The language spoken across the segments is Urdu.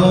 2,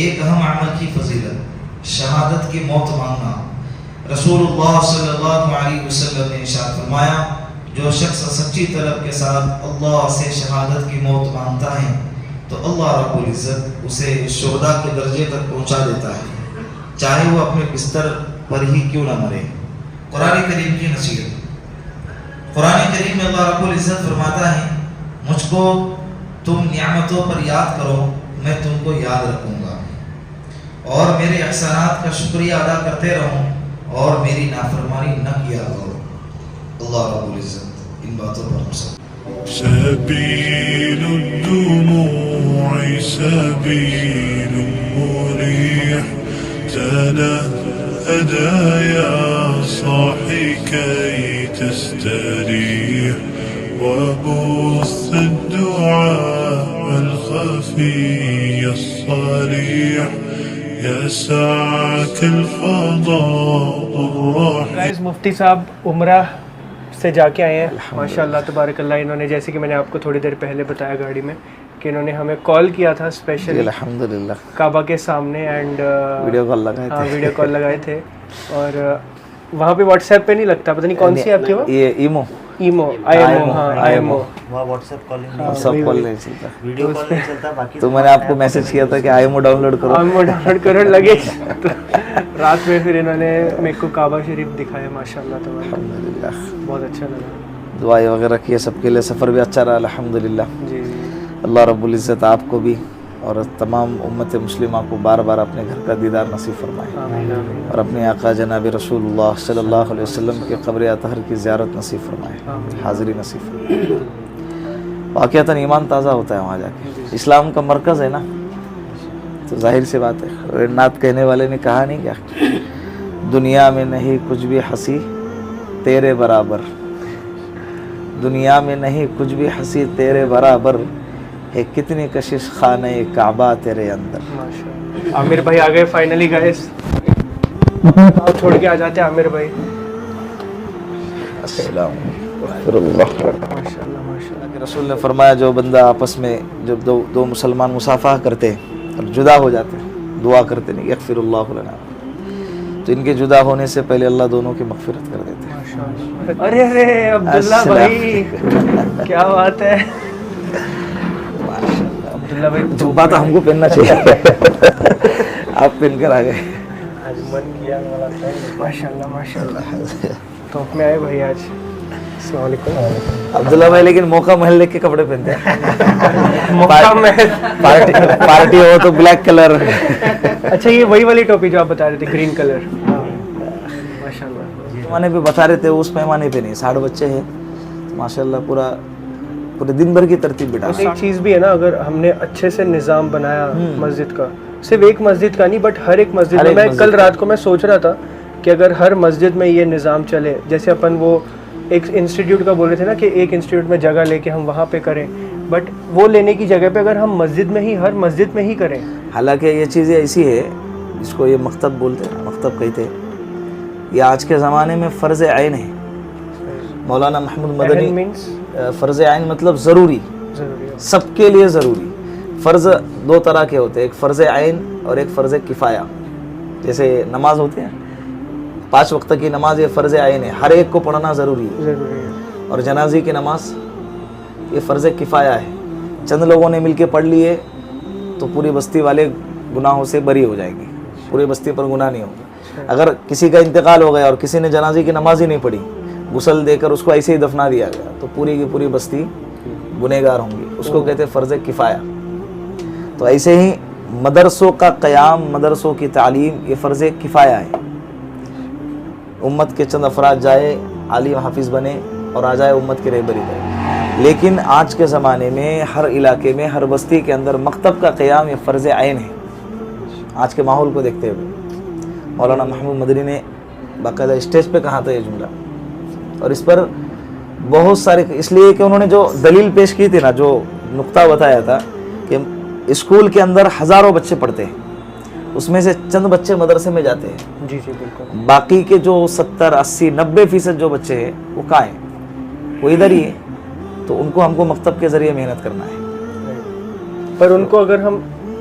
ایک اہم عمل کی فضیلت شہادت کی موت مانگنا. رسول اللہ صلی اللہ علیہ وسلم نے ارشاد فرمایا جو شخص سچی طلب کے ساتھ اللہ سے شہادت کی موت مانگتا ہے تو اللہ رب العزت اسے شہداء کے درجے تک پہنچا دیتا ہے چاہے وہ اپنے بستر پر ہی کیوں نہ مرے. قرآن کریم کی نصیحت. قرآن کریم میں اللہ رب العزت فرماتا ہے مجھ کو تم نعمتوں پر یاد کرو میں تم کو یاد رکھوں گا اور میرے احسانات کا شکریہ ادا کرتے رہو اور میری نافرمانی نہ کیا کرو. اللہ رب العزت ان باتوں پر ہم سب. سبيل الدموع سبيل مريح تنهدى يا صاحي كي تستريح وبث الدعاء الخفي الصريح يسعك الفضاء الرحيم. گائز مفتی صاحب عمرہ سے جا کے آئے ہیں ماشاء اللہ تبارک اللہ. انہوں نے جیسے کہ میں نے آپ کو تھوڑی دیر پہلے بتایا گاڑی میں کہ انہوں نے ہمیں کال کیا تھا اسپیشلی الحمدللہ کعبہ کے سامنے اینڈ ویڈیو کال لگائے تھے. ویڈیو کال لگائے تھے اور وہاں پہ واٹس ایپ پہ نہیں لگتا, پتہ نہیں کون سی ایپ تھی وہ, یہ ایمو آئی ایم او. وہاں واٹس ایپ کالنگ اور سب کال نہیں چلتا. ویڈیو کال نہیں چلتا. باقی تو میں نے آپ کو میسج کیا تھا کہ آئی ایمو ڈاؤن لوڈ کرو. ڈاؤن لوڈ کرنے لگے تو رات میں پھر انہوں نے میرے کو کعبہ شریف دکھایا ماشاء اللہ تبارک. الحمدللہ بہت اچھا لگا. دعائیں وغیرہ کیے سب کے لیے. سفر بھی اچھا رہا الحمدللہ. جی اللہ رب العزت آپ کو بھی اور تمام امت مسلمہ کو بار بار اپنے گھر کا دیدار نصیب فرمائے آمین آمین اور اپنے آقا جناب رسول اللہ صلی اللہ علیہ وسلم کے قبر اطہر کی زیارت نصیب فرمائے, حاضری نصیب فرمائے. واقعتاً ایمان تازہ ہوتا ہے وہاں جا کے. اسلام کا مرکز ہے نا, تو ظاہر سی بات ہے. نعت کہنے والے نے کہا نہیں کیا, دنیا میں نہیں کچھ بھی ہنسی تیرے برابر, دنیا میں نہیں کچھ بھی ہنسی تیرے برابر ہے کتنی کشش خانہ کعبہ تیرے اندر. عامر بھائی آ گئے فائنلی گائز. چھوڑ کے آ جاتے عامر بھائی. السلام ماشاء اللہ کہ رسول نے فرمایا جو بندہ آپس میں جب دو مسلمان مصافحہ کرتے اور جدا ہو جاتے دعا کرتے نہیں یغفر اللہ لنا, تو ان کے جدا ہونے سے پہلے اللہ دونوں کی مغفرت کر دیتے. ارے ارے عبداللہ بھائی کیا بات ہے. عبداللہ بھائی جبہ تو ہم کو پہننا چاہیے, آپ پہن کر آ گئے. ماشاء اللہ ماشاء اللہ. تو میں آئے بھائی آج. السلام علیکم. عبداللہ بھائی لیکن موقع محل دیکھ کے کپڑے پہنتے ہیں. موقع محل پارٹی ہو تو بلیک کلر. اچھا یہ وہی والی ٹوپی جو آپ بتا رہے تھے گرین کلر. ماشاء اللہ. پیمانے پہ بتا رہے تھے اس پیمانے پہ نہیں. 60 بچے ہیں ماشاء اللہ, پورے دن بھر کی ترتیب بٹھا. ایک چیز بھی ہے نا, اگر ہم نے اچھے سے نظام بنایا مسجد کا, صرف ایک مسجد کا نہیں بٹ ہر ایک مسجد میں. میں کل رات کو میں سوچ رہا تھا کہ اگر ہر مسجد میں یہ نظام چلے, جیسے اپن وہ ایک انسٹیٹیوٹ کا بول رہے تھے نا کہ ایک انسٹیٹیوٹ میں جگہ لے کے ہم وہاں پہ کریں, بٹ وہ لینے کی جگہ پہ اگر ہم مسجد میں ہی ہر مسجد میں ہی کریں. حالانکہ یہ چیزیں ایسی ہے جس کو یہ مکتب بولتے ہیں, مکتب کہتے ہیں, یہ آج کے زمانے میں فرض عین ہے. مولانا محمود مدنی فرض عین مطلب ضروری, سب کے لیے ضروری. فرض 2 طرح کے ہوتے ہیں, ایک فرض عین اور ایک فرض کفایہ. جیسے نماز ہوتے ہیں 5 وقت کی نماز, یہ فرض عین ہے, ہر ایک کو پڑھنا ضروری ہے. اور جنازے کی نماز یہ فرض کفایہ ہے. چند لوگوں نے مل کے پڑھ لیے تو پوری بستی والے گناہوں سے بری ہو جائیں گے, پوری بستی پر گناہ نہیں ہوگا. اگر کسی کا انتقال ہو گیا اور کسی نے جنازے کی نماز ہی نہیں پڑھی, غسل دے کر اس کو ایسے ہی دفنا دیا گیا, تو پوری کی پوری بستی گنہگار ہوں گی. اس کو کہتے ہیں فرض کفایہ. تو ایسے ہی مدرسوں کا قیام, مدرسوں کی تعلیم یہ فرض کفایہ ہے. امت کے چند افراد جائے, عالم حافظ بنے اور آ جائے امت کی رہبری کرے. لیکن آج کے زمانے میں ہر علاقے میں, ہر بستی کے اندر مکتب کا قیام یہ فرض عین ہے. آج کے ماحول کو دیکھتے ہوئے مولانا محمود مدنی نے باقاعدہ اسٹیج پہ کہا تھا یہ جملہ, اور اس پر بہت سارے, اس لیے کہ انہوں نے جو دلیل پیش کی تھی نا, جو نقطہ بتایا تھا کہ اسکول کے اندر ہزاروں بچے پڑھتے ہیں, اس میں سے چند بچے مدرسے میں جاتے ہیں. جی جی بالکل. باقی کے جو 70, 80, 90% جو بچے ہیں وہ کہاں ہیں, وہ ادھر ہی ہیں. تو ان کو ہم کو مکتب کے ذریعے محنت کرنا ہے. پر ان کو اگر ہم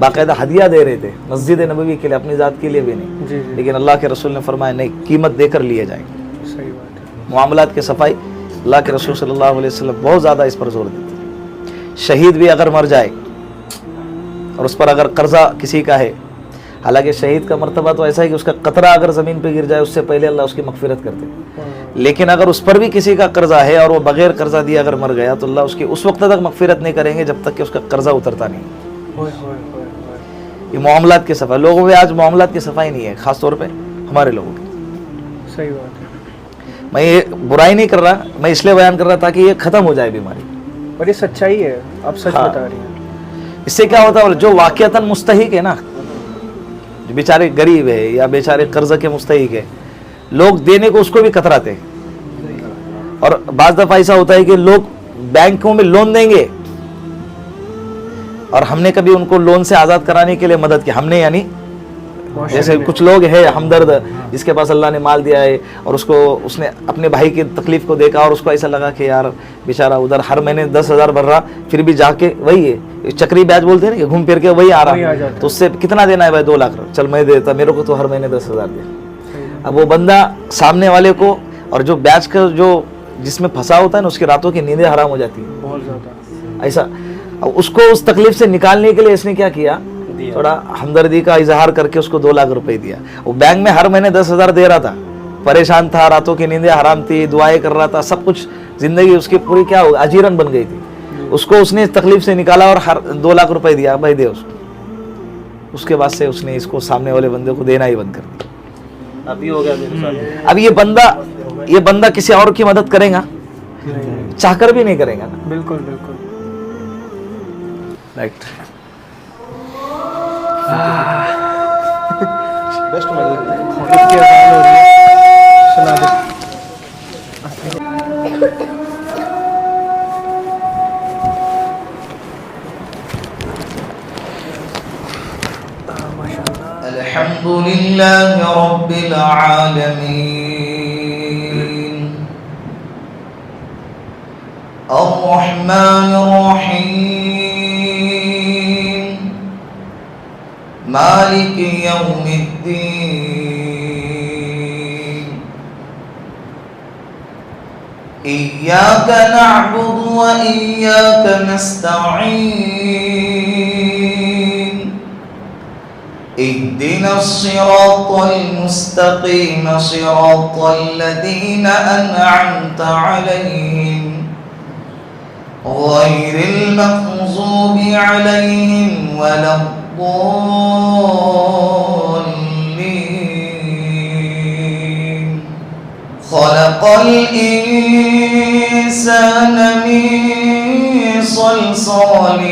باقاعدہ ہدیہ دے رہے تھے مسجد نبوی کے لیے, اپنی ذات کے لیے بھی نہیں, جی جی لیکن اللہ کے رسول نے فرمایا نہیں, قیمت دے کر لیے جائیں. صحیح بات ہے. معاملات کی صفائی اللہ کے رسول صلی اللہ علیہ وسلم بہت زیادہ اس پر زور دیتے. شہید بھی اگر مر جائے اور اس پر اگر قرضہ کسی کا ہے, حالانکہ شہید کا مرتبہ تو ایسا ہے کہ اس کا قطرہ اگر زمین پہ گر جائے اس سے پہلے اللہ اس کی مغفرت کرتے, لیکن اگر اس پر بھی کسی کا قرضہ ہے اور وہ بغیر قرضہ دیے اگر مر گیا تو اللہ اس کی اس وقت تک مغفرت نہیں کریں گے جب تک کہ اس کا قرضہ اترتا نہیں. یہ معاملات کی صفائی, لوگوں میں آج معاملات کی صفائی نہیں ہے, خاص طور پہ ہمارے لوگوں کی. صحیح بات ہے. میں یہ برائی نہیں کر رہا, میں اس لیے بیان کر رہا تاکہ یہ ختم ہو جائے بیماری. اور یہ سچائی ہے, آپ سچ ہاں. بتا رہی ہیں. اس سے کیا ہوتا ہے, جو واقعتاً مستحق ہے نا, جو بیچارے غریب ہے یا بیچارے قرضہ کے مستحق ہے, لوگ دینے کو اس کو بھی کتراتے ہیں. اور بعض دفعہ ایسا ہوتا ہے کہ لوگ بینکوں میں لون دیں گے اور ہم نے کبھی ان کو لون سے آزاد کرانے کے لیے مدد کی, ہم نے یعنی جیسے کچھ لوگ ہیں ہمدرد جس کے پاس اللہ نے مال دیا ہے اور اس نے اپنے بھائی کی تکلیف کو دیکھا اور اس کو ایسا لگا کہ یار بیچارہ ادھر ہر مہینے 10,000 بھر رہا, پھر بھی جا کے وہی ہے چکری بیاج بولتے ہیں نا کہ گھوم پھر کے وہی آ رہا, تو اس سے کتنا دینا ہے بھائی, 2 لاکھ, چل میں دیتا, میرے کو تو ہر مہینے 10,000 دے. اب وہ بندہ سامنے والے کو, اور جو بیاج کا جو جس میں پھنسا ہوتا ہے نا, اس کی راتوں کی نیندیں حرام ہو جاتی ہیں بہت زیادہ ایسا. اب اس کو اس تکلیف سے نکالنے کے لیے اس نے کیا کیا, تھوڑا ہمدردی کا اظہار کر کے اس کو 2 لاکھ روپے دیا. وہ بینک میں ہر مہینے 10,000 دے رہا تھا, پریشان تھا, راتوں کی نیندیں حرام تھی, دعائیں کر رہا تھا, سب کچھ, زندگی اس کی پوری کیا ہو اجیرن بن گئی تھی. اس کو اس نے تکلیف سے نکالا اور ہر 2 لاکھ روپے دیا, بھائی دے اس کو. اس کے بعد سے اس نے اس کو سامنے والے بندے کو دینا ہی بند کر دیا. ابھی ہو گیا میرے ساتھ. اب یہ بندہ کسی اور کی مدد کرے گا, چاہ کر بھی نہیں کرے گا نا. بالکل بالکل. رائٹ. بیسٹ مدد اس کی اذان ہو رہی ہے, سنا دو. الحمد لله رب العالمين الرحمن الرحيم مالك يوم الدين إياك نعبد وإياك نستعين اهدنا الصراط المستقيم صراط الذين أنعمت عليهم غير المغضوب عليهم ولا الضالين. خلق الإنسان من صلصال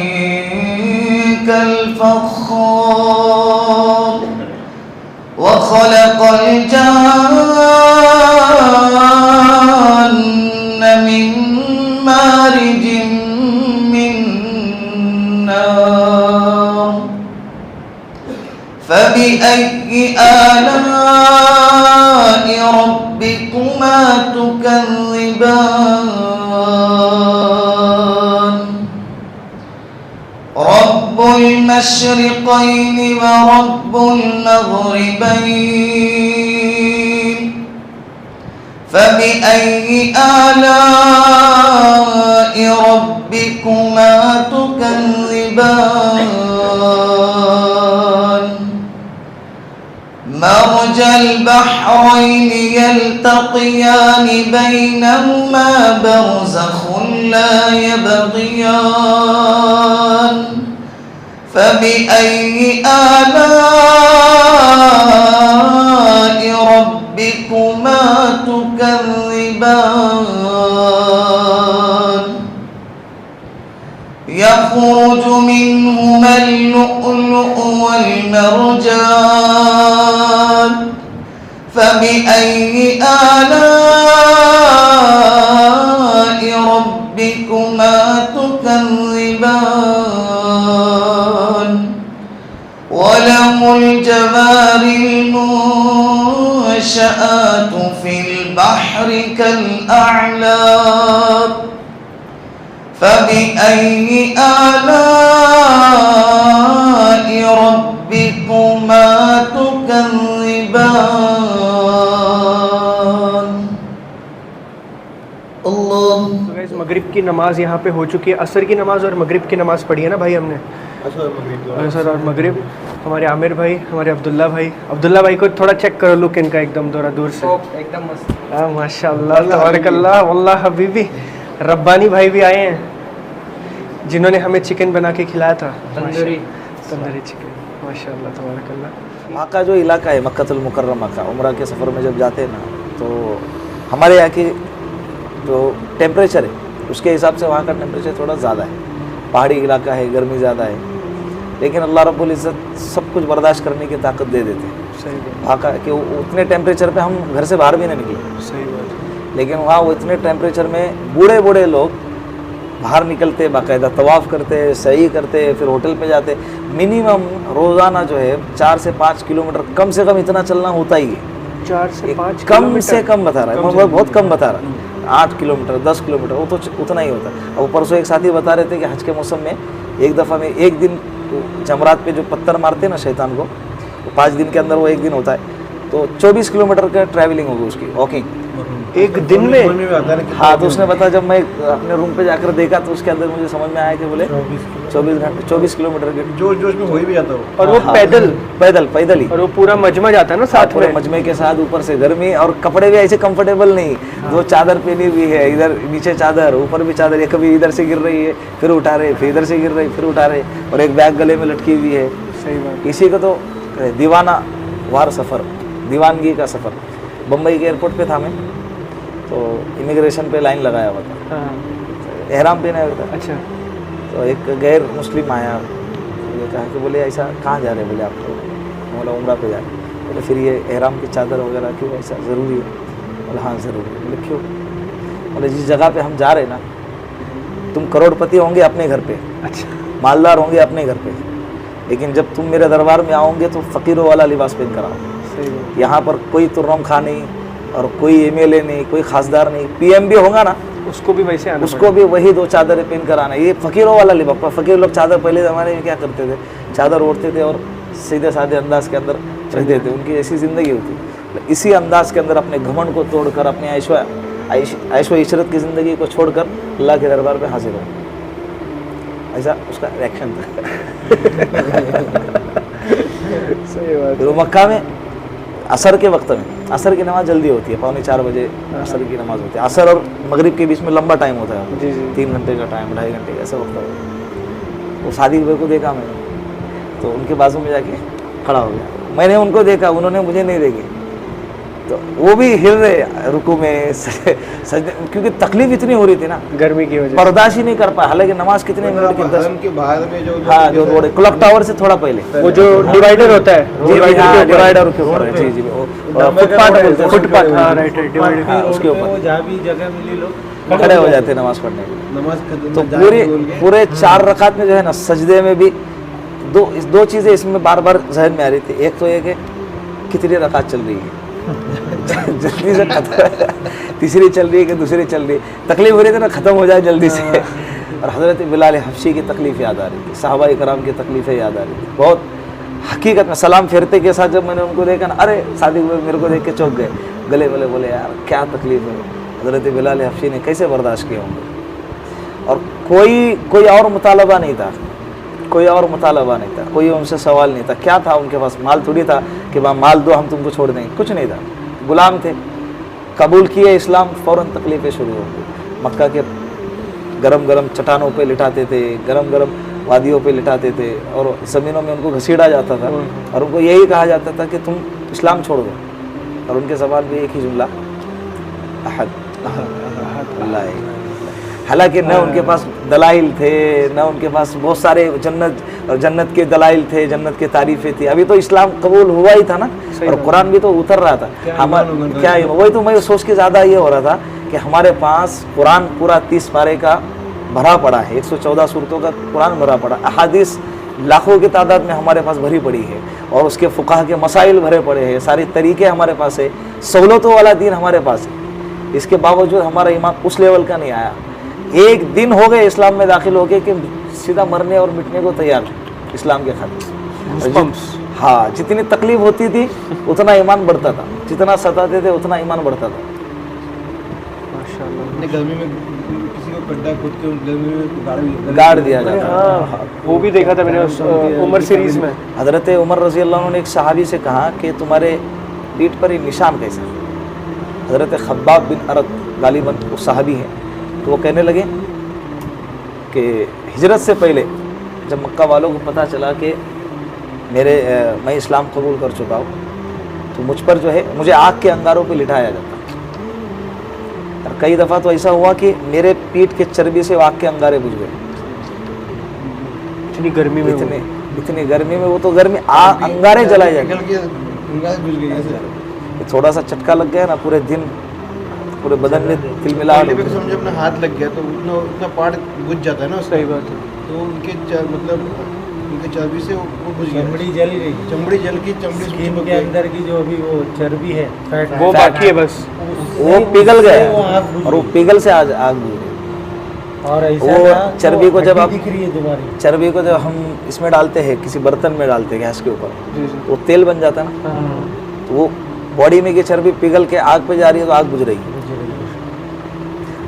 كالفخار وخلق الجان من مارج من نار. فبأي آلاء ربكما تكذبان. رب المشرقين ورب المغربين فبأي آلاء ربكما تكذبان. مرج البحرين يلتقيان بينهما برزخ لا يبغيان. فبأي آلاء ربكما تكذبان. يخرج منهما اللؤلؤ والمرجان. فبأي آلاء ربكما تكذبان. وله الجوار المنشآت في البحر كالأعلام. فبأي آلاء ربكما تكذبان اللہ. تو گائز مغرب کی نماز یہاں پہ ہو چکی ہے. عصر کی نماز اور مغرب کی نماز پڑھی ہے نا بھائی ہم نے. عصر اور مغرب. ہمارے عامر بھائی, ہمارے عبداللہ بھائی کو تھوڑا چیک کرو لک ان کا ایک دم تھوڑا دور سے. ایک دم مست. ماشاء اللہ تبارک اللہ. واللہ حبیبی ربانی بھائی بھی آئے ہیں جنہوں نے ہمیں چکن بنا کے کھلایا تھا, تندوری چکن. ماشاء اللہ تبارک اللہ. وہاں کا جو علاقہ ہے مکہ المکرمہ کا, عمرہ کے سفر میں جب جاتے ہیں نا تو ہمارے یہاں کی جو ٹیمپریچر ہے اس کے حساب سے وہاں کا ٹیمپریچر تھوڑا زیادہ ہے. پہاڑی علاقہ ہے, گرمی زیادہ ہے, لیکن اللہ رب العزت سب کچھ برداشت کرنے کی طاقت دے دیتے ہیں. وہاں کا کہ اتنے ٹیمپریچر پہ ہم گھر سے باہر بھی نہیں نکلے. لیکن وہاں وہ اتنے ٹیمپریچر میں بوڑھے لوگ باہر نکلتے, باقاعدہ طواف کرتے, سعی کرتے, پھر ہوٹل پہ جاتے. منیمم روزانہ جو ہے 4 سے 5 کلومیٹر کم سے کم اتنا چلنا ہوتا ہی ہے. 4 سے 5 کم سے کم بتا رہا ہے, بہت کم بتا رہا ہے. 8 کلومیٹر 10 کلومیٹر وہ تو اتنا ہی ہوتا ہے. اب پرسوں ایک ساتھی بتا رہے تھے کہ حج کے موسم میں ایک دفعہ میں ایک دن جمرات پہ جو پتھر مارتے ہیں نا شیطان کو, 5 دن کے اندر وہ ایک دن ہوتا ہے, تو 24 کلومیٹر کا ٹریولنگ ہوگی اس کی, واکنگ ایک دن میں. ہاں تو اس نے بتا, جب میں اپنے روم پہ جا کر دیکھا تو اس کے اندر مجھے سمجھ میں آیا کہ بولے 24 کلومیٹر کے جوش میں ہو ہی بھی جاتا ہو. اور وہ پیدل ہی, اور وہ پورا مجمع جاتا ہے نا ساتھ میں, مجمع کے ساتھ. اوپر سے گرمی اور کپڑے بھی ایسے کمفرٹیبل نہیں. وہ چادر پہنی ہوئی ہے, ادھر نیچے چادر, اوپر بھی چادر, یہ کبھی ادھر سے گر رہی ہے پھر اٹھا رہے, پھر ادھر سے گر رہی پھر اٹھا رہے, اور ایک بیگ گلے میں لٹکی ہوئی ہے. صحیح بات. اسی کو تو دیوانہ وار سفر, دیوانگی کا سفر. بمبئی کے ایئرپورٹ پہ تھا میں, تو امیگریشن پہ لائن لگایا ہوا تھا, احرام پہنا ہوا تھا. اچھا. تو ایک غیر مسلم آیا, یہ کہا کہ بولے ایسا کہاں جا رہے, بولے آپ کو, بولا عمرہ پہ جا رہے. بولے پھر یہ احرام کی چادر وغیرہ کیوں ایسا ضروری ہے؟ بولے ہاں ضروری ہے. بولے کیوں؟ بولے جس جگہ پہ ہم جا رہے نا, تم کروڑ پتی ہوں گے اپنے گھر پہ, اچھا, مالدار ہوں گے اپنے گھر پہ, لیکن جب تم میرے دربار میں آؤ گے تو فقیروں والا لباس پہن کر آؤ. یہاں پر کوئی ترم خاں نہیں, اور کوئی MLA نہیں, کوئی خاصدار نہیں. PM بھی ہوگا نا, اس کو بھی ویسے آنا, اس کو بھی وہی 2 چادریں پہن کر آنا. یہ فقیروں والا لباس. فقیر لوگ چادر پہلے زمانے میں کیا کرتے تھے, چادر اوڑھتے تھے اور سیدھے سادھے انداز کے اندر رہتے تھے. ان کی ایسی زندگی ہوتی. اسی انداز کے اندر اپنے گھمنڈ کو توڑ کر, اپنے عیش و عشرت کی زندگی کو چھوڑ کر اللہ کے دربار پہ حاضر ہو. ایسا اس کا ریئیکشن تھا. پھر مکہ میں عصر کے وقت میں, عصر کی نماز جلدی ہوتی ہے, 3:45 بجے عصر کی نماز ہوتی ہے. عصر اور مغرب کے بیچ میں لمبا ٹائم ہوتا ہے, 3 گھنٹے کا ٹائم, 2.5 گھنٹے کا ایسا وقت ہوتا ہے. وہ صادق بھائی کو دیکھا میں نے, تو ان کے بازو میں جا کے کھڑا ہو گیا. میں نے ان کو دیکھا, انہوں نے مجھے نہیں دیکھی, تو وہ بھی ہل رہے رکوع میں سجدے, کیونکہ تکلیف اتنی ہو رہی تھی نا, گرمی کی وجہ برداشت ہی نہیں کر پایا. حالانکہ نماز کتنے منٹ کی, 10 کے باہر میں جو ہاں جو روڈ ہے کلک ٹاور سے تھوڑا پہلے, وہ جو ڈیوائیڈر ہوتا ہے, ڈیوائیڈر کے اوپر ہے. جی فٹ پاتھ, ہاں رائٹ ڈیوائیڈر, اس کے اوپر جہاں بھی جگہ ملی لوگ کھڑے ہو جاتے ہیں نماز پڑھنے کے. نماز ختم تو پورے 4 رکعت میں جو ہے نا, سجدے میں بھی 2 چیزیں اس میں بار بار ذہن میں آ رہی تھی. ایک تو یہ کہ کتنی رکعت چل رہی ہے, جلدی سے ختم, تیسری چل رہی ہے کہ دوسری چل رہی ہے, تکلیف ہو رہی تھی نا ختم ہو جائے جلدی سے. اور حضرت بلال حبشی کی تکلیف یاد آ رہی تھی, صحابہ کرام کی تکلیفیں یاد آ رہی تھی بہت. حقیقت میں سلام پھیرتے کے ساتھ جب میں نے ان کو دیکھا نا, ارے صادق بھائی میرے کو دیکھ کے چوک گئے, گلے بلے, بولے یار کیا تکلیف ہے. حضرت بلال حبشی نے کیسے برداشت کیا ہوں گے. اور کوئی اور مطالبہ نہیں تھا, کوئی ان سے سوال نہیں تھا. کیا تھا ان کے پاس, مال تھوڑی تھا کہ مال دو ہم تم کو چھوڑ دیں, کچھ نہیں تھا. غلام تھے, قبول کیے اسلام, فوراً تکلیفیں شروع ہو گئی. مکہ کے گرم چٹانوں پہ لٹاتے تھے, گرم وادیوں پہ لٹاتے تھے, اور زمینوں میں ان کو گھسیٹا جاتا تھا, اور ان کو یہی کہا جاتا تھا کہ تم اسلام چھوڑ دو. اور ان کے زبان میں ایک ہی جملہ, احد اللہ. حالانکہ نہ ان کے پاس دلائل تھے, نہ ان کے پاس بہت سارے جنت کے دلائل تھے, جنت کے تعریفیں تھی. ابھی تو اسلام قبول ہوا ہی تھا نا, اور قرآن بھی تو اتر رہا تھا. کیا وہی تو میں سوچ کے زیادہ یہ ہو رہا تھا کہ ہمارے پاس قرآن پورا 30 پارے کا بھرا پڑا ہے, 114 صورتوں کا قرآن بھرا پڑا, احادیث لاکھوں کی تعداد میں ہمارے پاس بھری پڑی ہے, اور اس کے فقہ کے مسائل بھرے پڑے ہیں, سارے طریقے ہمارے پاس ہے, سہولتوں والا دین ہمارے پاس ہے. اس کے باوجود ہمارا ایمان اس لیول کا نہیں آیا ایک دن ہو گئے اسلام میں داخل ہو کے کہ سیدھا مرنے اور مٹنے کو تیار اسلام کے خاطر. ہاں جتنی تکلیف ہوتی تھی اتنا ایمان بڑھتا تھا, جتنا ستاتے تھے اتنا ایمان بڑھتا تھا. گرمی میں کسی کو گڈھا کھود کے گرمی میں گاڑ دیا جاتا تھا. ہاں وہ بھی دیکھا تھا میں نے اس عمر سیریز میں. حضرت عمر رضی اللہ عنہ نے ایک صحابی سے کہا کہ تمہارے پیٹھ پر یہ نشان کیسا ہے؟ حضرت خباب بن ارد غالباً وہ صحابی ہیں, تو وہ کہنے لگے کہ ہجرت سے پہلے جب مکہ والوں کو پتہ چلا کہ میں اسلام قبول کر چکا ہوں, تو مجھ پر جو ہے مجھے آگ کے انگاروں پہ لٹایا جاتا. اور کئی دفعہ تو ایسا ہوا کہ میرے پیٹھ کے چربی سے آگ کے انگارے بجھ گئے. اتنی گرمی میں اتنی گرمی میں وہ تو گرمی انگارے جلائے جاتے. تھوڑا سا چٹکا لگ گیا نا, پورے دن پورے بدن میں تلملاہٹ. سمجھے اپنا ہاتھ لگ گیا تو اتنا پارٹ بجھ جاتا ہے نا. صحیح بات ہے. تو ان کے مطلب ان کے چربی سے وہ بجھ گیا. چمڑی جل رہی, چمڑی جل کی چمڑی کے اندر کی جو ابھی وہ چربی ہے وہ باقی ہے بس, وہ پگھل گیا اور وہ پگھل سے آگ بجھ گئی. اور وہ چربی کو جب آپ دکھ رہی ہے تمہاری, چربی کو جب ہم اس میں ڈالتے ہیں کسی برتن میں ڈالتے ہیں گیس کے اوپر, وہ تیل بن جاتا ہے نا, تو وہ باڈی میں کی چربی پگھل کے آگ پہ جا رہی ہے تو آگ بجھ رہی ہے.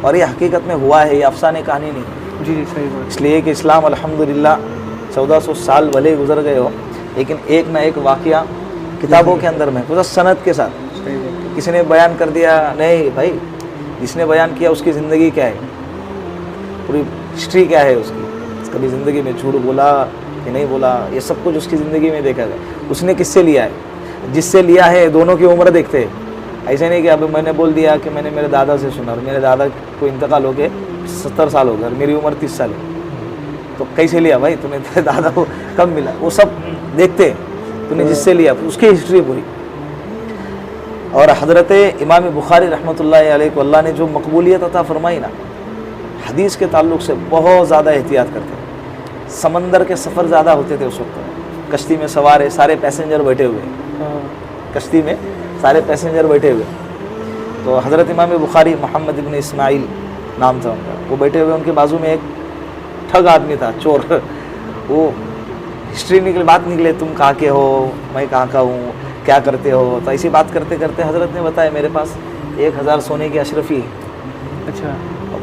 اور یہ حقیقت میں ہوا ہے, یہ افسانے کہانی نہیں. جی صحیح بات. اس لیے کہ اسلام الحمدللہ 1400 سال بھلے گزر گئے ہو, لیکن ایک نہ ایک واقعہ کتابوں کے اندر میں پورا سند کے ساتھ کسی نے بیان کر دیا. نہیں بھائی, جس نے بیان کیا اس کی زندگی کیا ہے, پوری ہسٹری کیا ہے اس کی, کبھی زندگی میں جھوٹ بولا کہ نہیں بولا, یہ سب کچھ اس کی زندگی میں دیکھا گیا. اس نے کس سے لیا ہے, جس سے لیا ہے دونوں کی عمر دیکھتے ہیں. ایسے نہیں کہ ابھی میں نے بول دیا کہ میں نے میرے دادا سے سنا, اور میرے دادا کو انتقال ہو کے 70 سال ہو گئے اور میری عمر 30 سال ہے, تو کیسے لیا بھائی, تمہیں تیرے دادا کو کم ملا. وہ سب دیکھتے ہیں تو نے جس سے لیا اس کی ہسٹری پوری. اور حضرت امام بخاری رحمۃ اللہ علیہ کو اللہ نے جو مقبولیت عطا فرمائی نا, حدیث کے تعلق سے بہت زیادہ احتیاط کرتے ہیں. سمندر کے سفر زیادہ ہوتے تھے اس وقت, کشتی میں سوار ہے, سارے پیسنجر بیٹھے ہوئے, کشتی میں سارے پیسنجر بیٹھے ہوئے. تو حضرت امام بخاری محمد ابن اسماعیل نام تھا ان کا, وہ بیٹھے ہوئے, ان کے بازو میں ایک ٹھگ آدمی تھا, چور. وہ ہسٹری نکلے, بات نکلے, تم کہاں کے ہو, میں کہاں کا ہوں, کیا کرتے ہو. تو ایسی بات کرتے کرتے حضرت نے بتایا میرے پاس 1000 سونے کی اشرفی ہے. اچھا,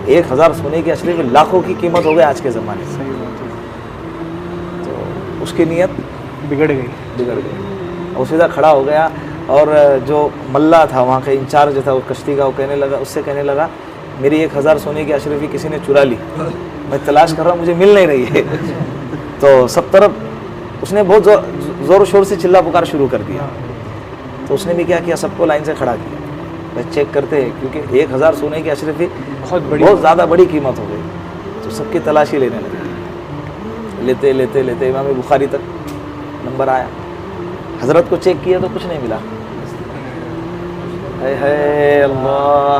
1000 سونے کی اشرفی لاکھوں کی قیمت ہو گئی آج کے زمانے سے. صحیح بات ہے. تو اس کی نیت بگڑ گئی. وہ سیدھا کھڑا ہو گیا, اور جو ملا تھا وہاں کا انچارج تھا وہ کشتی کا, وہ کہنے لگا, اس سے کہنے لگا میری 1000 سونے کی اشرفی کسی نے چرا لی, میں تلاش کر رہا ہوں, مجھے مل نہیں رہی ہے. تو سب طرف اس نے بہت زور و شور سے چلا پکار شروع کر دیا. تو اس نے بھی کیا کیا, سب کو لائن سے کھڑا کیا, بھائی چیک کرتے ہیں, کیونکہ 1000 سونے کی اشرفی بہت زیادہ بڑی قیمت ہو گئی. تو سب کی تلاشی لینے لگے, لیتے لیتے لیتے امام بخاری تک نمبر آیا. حضرت کو چیک کیا تو کچھ نہیں ملا. ہے اللہ,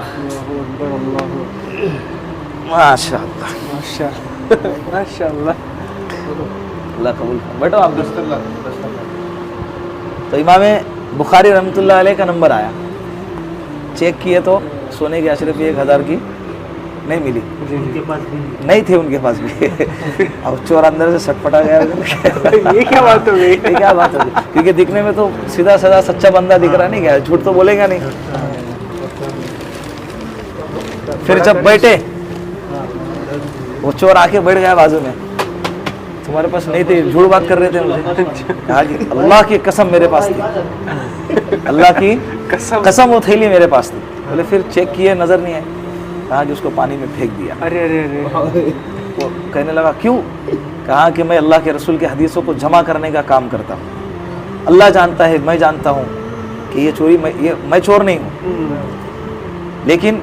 ماشاء اللہ, ماشاء اللہ. اللہ قبول کر. بیٹھو آپ. تو امام بخاری رحمۃ اللہ علیہ کا نمبر آیا, چیک کیے تو سونے کی اشرفی 1000 کی نہیں ملی, نہیں تھے ان کے پاس بھی. اب چور اندر سے سٹ پٹا گیا. یہ کیا بات ہو گئی, یہ کیا بات ہوگی, کیونکہ دکھنے میں تو سیدھا سادہ سچا بندہ دکھ رہا, نہیں کیا جھوٹ تو بولے گا نہیں. پھر جب بیٹھے وہ چور آ کے بیٹھ گیا بازو میں, تمہارے پاس نہیں تھے, جھوٹ بات کر رہے تھے مجھے. کہا کہ اللہ کی قسم میرے پاس تھی, اللہ کی قسم وہ تھیلی میرے پاس تھی. بولے پھر چیک کیے, نظر نہیں آئے. کہا کہ اس کو پانی میں پھینک دیا. ارے ارے ارے. وہ کہنے لگا کیوں؟ کہا کہ میں اللہ کے رسول کے حدیثوں کو جمع کرنے کا کام کرتا ہوں, اللہ جانتا ہے, میں جانتا ہوں کہ یہ چوری, میں چور نہیں ہوں, لیکن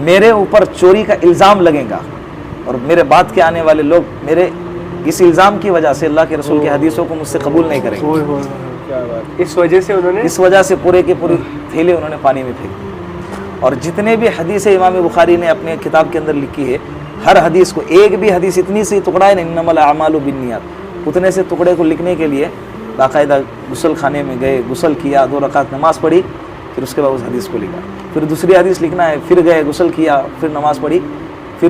میرے اوپر چوری کا الزام لگے گا, اور میرے بعد کے آنے والے لوگ میرے اس الزام کی وجہ سے اللہ کے رسول کی حدیثوں کو مجھ سے قبول نہیں کریں گے. اس وجہ سے انہوں نے, اس وجہ سے پورے کے پوری تھیلے انہوں نے پانی میں پھینک دی. اور جتنے بھی حدیث امام بخاری نے اپنے کتاب کے اندر لکھی ہے, ہر حدیث کو, ایک بھی حدیث اتنی سی ٹکڑا ہے نا, انما الاعمال بالنیات, اتنے سے ٹکڑے کو لکھنے کے لیے باقاعدہ غسل خانے میں گئے, غسل کیا, 2 رکعت نماز پڑھی, پھر اس کے بعد اس حدیث کو لکھا. پھر دوسری حدیث لکھنا ہے, پھر گئے, غسل کیا, پھر نماز پڑھی, پھر